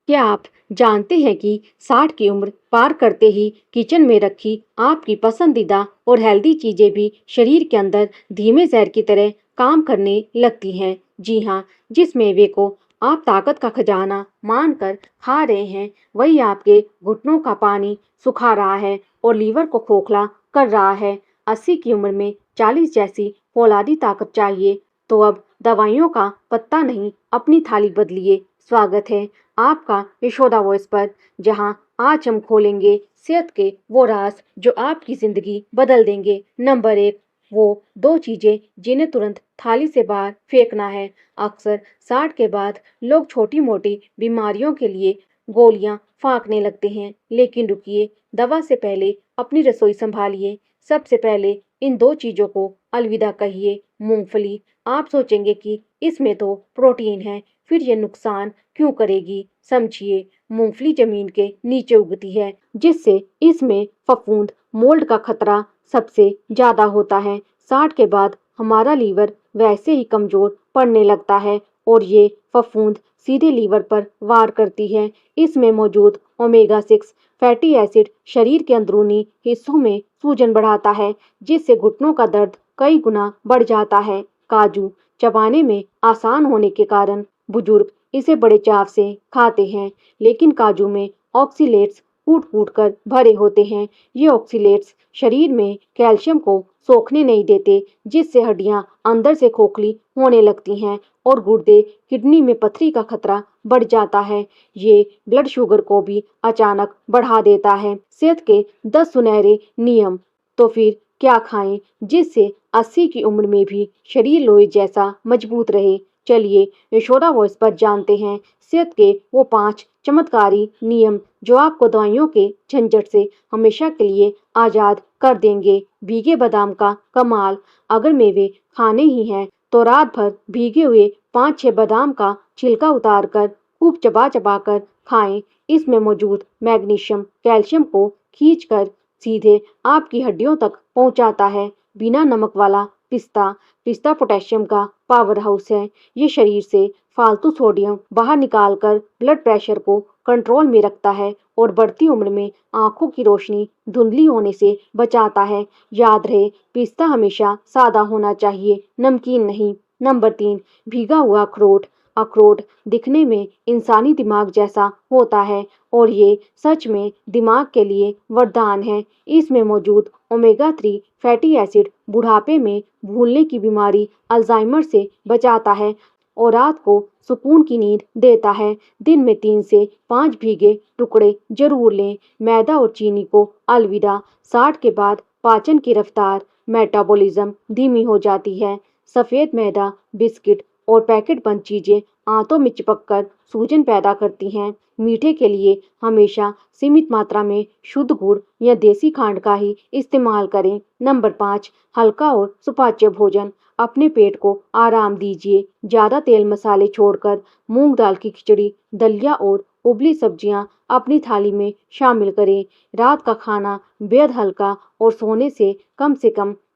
क्या आप जानते हैं कि 60 की उम्र पार करते ही किचन में रखी आपकी पसंदीदा और हेल्दी चीजें भी शरीर के अंदर धीमे जहर की तरह काम करने लगती हैं। जी हाँ, जिस मेवे को आप ताकत का खजाना मानकर खा रहे हैं, वही आपके घुटनों का पानी सुखा रहा है और लीवर को खोखला कर रहा है। 80 की उम्र में 40 जैसी फौलादी ताकत चाहिए, तो अब दवाइयों का पत्ता नहीं, अपनी थाली बदलिए। स्वागत है आपका यशोदा वॉइस पर, जहां आज हम खोलेंगे सेहत के वो राज जो आपकी जिंदगी बदल देंगे। नंबर 1, वो दो चीजें जिन्हें तुरंत थाली से बाहर फेंकना है। अक्सर 60 के बाद लोग छोटी मोटी बीमारियों के लिए गोलियां फांकने लगते हैं, लेकिन रुकिए, दवा से पहले अपनी रसोई संभालिए। सबसे पहले इन दो चीजों को अलविदा कहिए। मूंगफली। आप सोचेंगे कि इसमें तो प्रोटीन है, फिर ये नुकसान क्यों करेगी? समझिए, मूंगफली जमीन के नीचे उगती है, जिससे इसमें फफूंद मोल्ड का खतरा सबसे ज्यादा होता है। 60 के बाद हमारा लीवर वैसे ही कमजोर पड़ने लगता है और ये फफूंद सीधे लीवर पर वार करती है। इसमें मौजूद ओमेगा 6 फैटी एसिड शरीर के अंदरूनी हिस्सों में सूजन बढ़ाता है, जिससे घुटनों का दर्द कई गुना बढ़ जाता है। काजू। चबाने में आसान होने के कारण बुजुर्ग इसे बड़े चाव से खाते हैं, लेकिन काजू में ऑक्सीलेट्स कूट-कूट कर भरे होते हैं। ये ऑक्सीलेट्स शरीर में कैल्शियम को सोखने नहीं देते, जिससे हड्डियां अंदर से खोखली होने लगती हैं और गुर्दे, किडनी में पथरी का खतरा बढ़ जाता है। ये ब्लड शुगर को भी अचानक बढ़ा देता है। सेहत के 10 सुनहरे नियम। तो फिर क्या खाएं जिससे 80 की उम्र में भी शरीर लोहे जैसा मजबूत रहे? चलिए यशोदा वॉइस पर जानते हैं सेहत के वो 5 चमत्कारी नियम जो आपको दवाइयों के झंझट से हमेशा के लिए आजाद कर देंगे। भीगे बादाम का कमाल। अगर मेवे खाने ही हैं, तो रात भर भीगे हुए 5-6 बादाम का छिलका उतार कर खूब चबा चबा कर खाएं। इसमें मौजूद मैग्नीशियम कैल्शियम को खींचकर सीधे आपकी हड्डियों तक पहुंचाता है। बिना नमक वाला पिस्ता। पिस्ता पोटेशियम का पावर हाउस है। ये शरीर से फालतू सोडियम बाहर निकालकर ब्लड प्रेशर को कंट्रोल में रखता है और बढ़ती उम्र में आंखों की रोशनी धुंधली होने से बचाता है। याद रहे, पिस्ता हमेशा सादा होना चाहिए, नमकीन नहीं। नंबर 3, भीगा हुआ अखरोट। अखरोट दिखने में इंसानी दिमाग जैसा होता है और ये सच में दिमाग के लिए वरदान है। इसमें मौजूद ओमेगा 3 फैटी एसिड बुढ़ापे में भूलने की बीमारी अल्जाइमर से बचाता है और रात को सुकून की नींद देता है। दिन में 3 से 5 भीगे टुकड़े जरूर लें। मैदा और चीनी को अलविदा। 60 के बाद पाचन की रफ्तार, मेटाबॉलिज्म धीमी हो जाती है। सफेद मैदा, बिस्किट और पैकेट बंद चीजें आंतों में चिपककर सूजन पैदा करती हैं। मीठे के लिए हमेशा सीमित मात्रा में शुद्ध गुड़ या देसी खांड का ही इस्तेमाल करें। नंबर 5, हल्का और सुपाच्य भोजन। अपने पेट को आराम दीजिए। ज्यादा तेल मसाले छोड़कर मूंग दाल की खिचड़ी, दलिया और उबली सब्जियां अपनी थाली में शामिल करें। रात का खाना बेहद हल्का और सोने से कम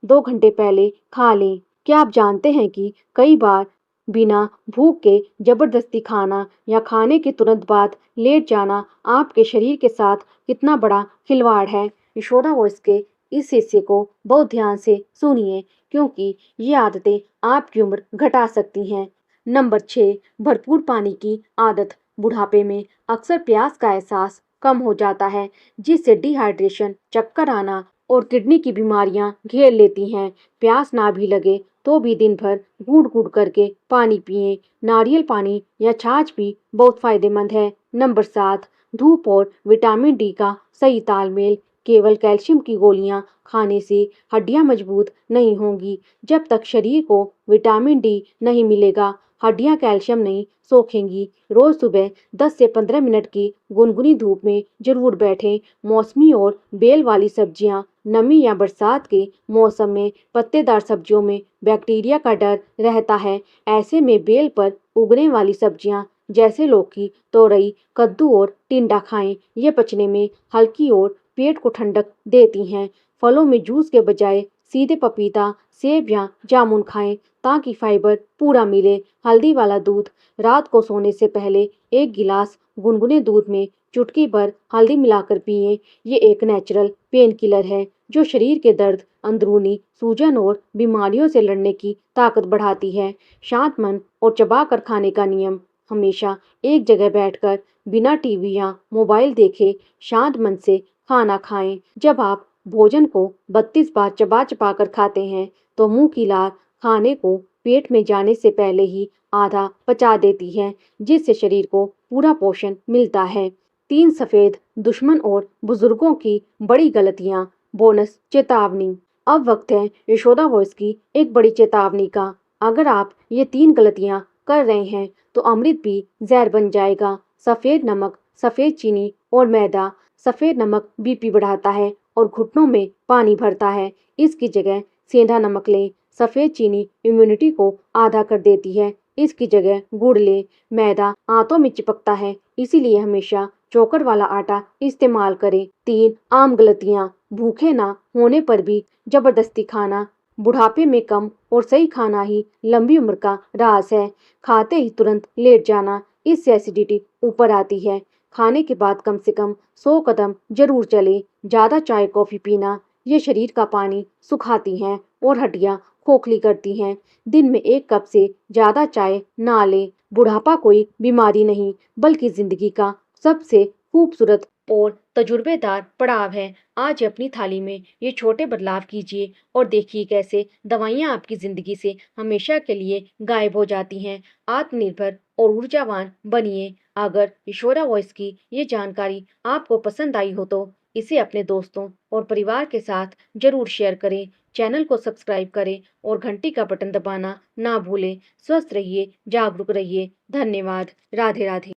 2 घंटे पहले खा लें। क्या आप जानते हैं कि कई बार बिना भूख के जबरदस्ती खाना या खाने के तुरंत बाद लेट जाना आपके शरीर के साथ कितना बड़ा खिलवाड़ है? यशोदा वॉइस के इस हिस्से को बहुत ध्यान से सुनिए, क्योंकि ये आदतें आपकी उम्र घटा सकती हैं। नंबर 6, भरपूर पानी की आदत। बुढ़ापे में अक्सर प्यास का एहसास कम हो जाता है, जिससे डिहाइड्रेशन, चक्कर आना और किडनी की बीमारियां घेर लेती हैं। प्यास ना भी लगे तो भी दिन भर घूंट-घूंट करके पानी पिएं। नारियल पानी या छाछ भी बहुत फायदेमंद है। नंबर 7, धूप और विटामिन डी का सही तालमेल। केवल कैल्शियम की गोलियां खाने से हड्डियां मजबूत नहीं होंगी। जब तक शरीर को विटामिन डी नहीं मिलेगा, हड्डियां कैल्शियम नहीं सोखेंगी। रोज सुबह 10 से 15 मिनट की गुनगुनी धूप में जरूर बैठें। मौसमी और बेल वाली सब्जियां। नमी या बरसात के मौसम में पत्तेदार सब्जियों में बैक्टीरिया का डर रहता है। ऐसे में बेल पर उगने वाली सब्जियां जैसे लौकी, तोरई, कद्दू और टिंडा खाएं। ये पचने में हल्की और पेट को ठंडक देती हैं। फलों में जूस के बजाय सीधे पपीता, सेब या जामुन खाएं, ताकि फाइबर पूरा मिले। हल्दी वाला दूध। रात को सोने से पहले 1 गिलास गुनगुने दूध में चुटकी भर हल्दी मिलाकर पिएं। ये एक नेचुरल पेन किलर है जो शरीर के दर्द, अंदरूनी सूजन और बीमारियों से लड़ने की ताकत बढ़ाती है। शांत मन और चबा कर खाने का नियम। हमेशा एक जगह बैठकर बिना टीवी या मोबाइल देखे शांत मन से खाना खाएं। जब आप भोजन को 32 बार चबा चबा कर खाते हैं तो मुंह की लार खाने को पेट में जाने से पहले ही आधा पचा देती है, जिससे शरीर को पूरा पोषण मिलता है। 3 सफेद दुश्मन और बुजुर्गों की बड़ी गलतियां। बोनस चेतावनी। अब वक्त है यशोदा वॉइस की एक बड़ी चेतावनी का। अगर आप ये 3 गलतियां कर रहे हैं तो अमृत भी जहर बन जाएगा। सफेद नमक, सफेद चीनी और मैदा। सफेद नमक बीपी बढ़ाता है और घुटनों में पानी भरता है। इसकी जगह सेंधा नमक लें। सफेद चीनी इम्यूनिटी को आधा कर देती है। इसकी जगह गुड़ लें। मैदा आंतों में चिपकता है, इसीलिए हमेशा चोकर वाला आटा इस्तेमाल करें। 3 आम गलतियां। भूखे ना होने पर भी जबरदस्ती खाना। बुढ़ापे में कम और सही खाना ही लंबी उम्र का राज है। खाते ही तुरंत लेट जाना, इससे एसिडिटी ऊपर आती है। खाने के बाद कम से कम 100 कदम जरूर चले। ज्यादा चाय कॉफी पीना ये शरीर का पानी सुखाती हैं और हड्डियां खोखली करती हैं। दिन में 1 कप से ज्यादा चाय ना लें। बुढ़ापा कोई बीमारी नहीं बल्कि जिंदगी का सबसे खूबसूरत और तजुर्बेदार पड़ाव है। आज अपनी थाली में ये छोटे बदलाव कीजिए और देखिए कैसे दवाइयाँ आपकी जिंदगी से हमेशा के लिए गायब हो जाती हैं। आत्मनिर्भर और ऊर्जावान बनिए। अगर यशोदा वॉइस की ये जानकारी आपको पसंद आई हो तो इसे अपने दोस्तों और परिवार के साथ जरूर शेयर करें। चैनल को सब्सक्राइब करें और घंटी का बटन दबाना ना भूलें। स्वस्थ रहिए, जागरूक रहिए। धन्यवाद। राधे राधे।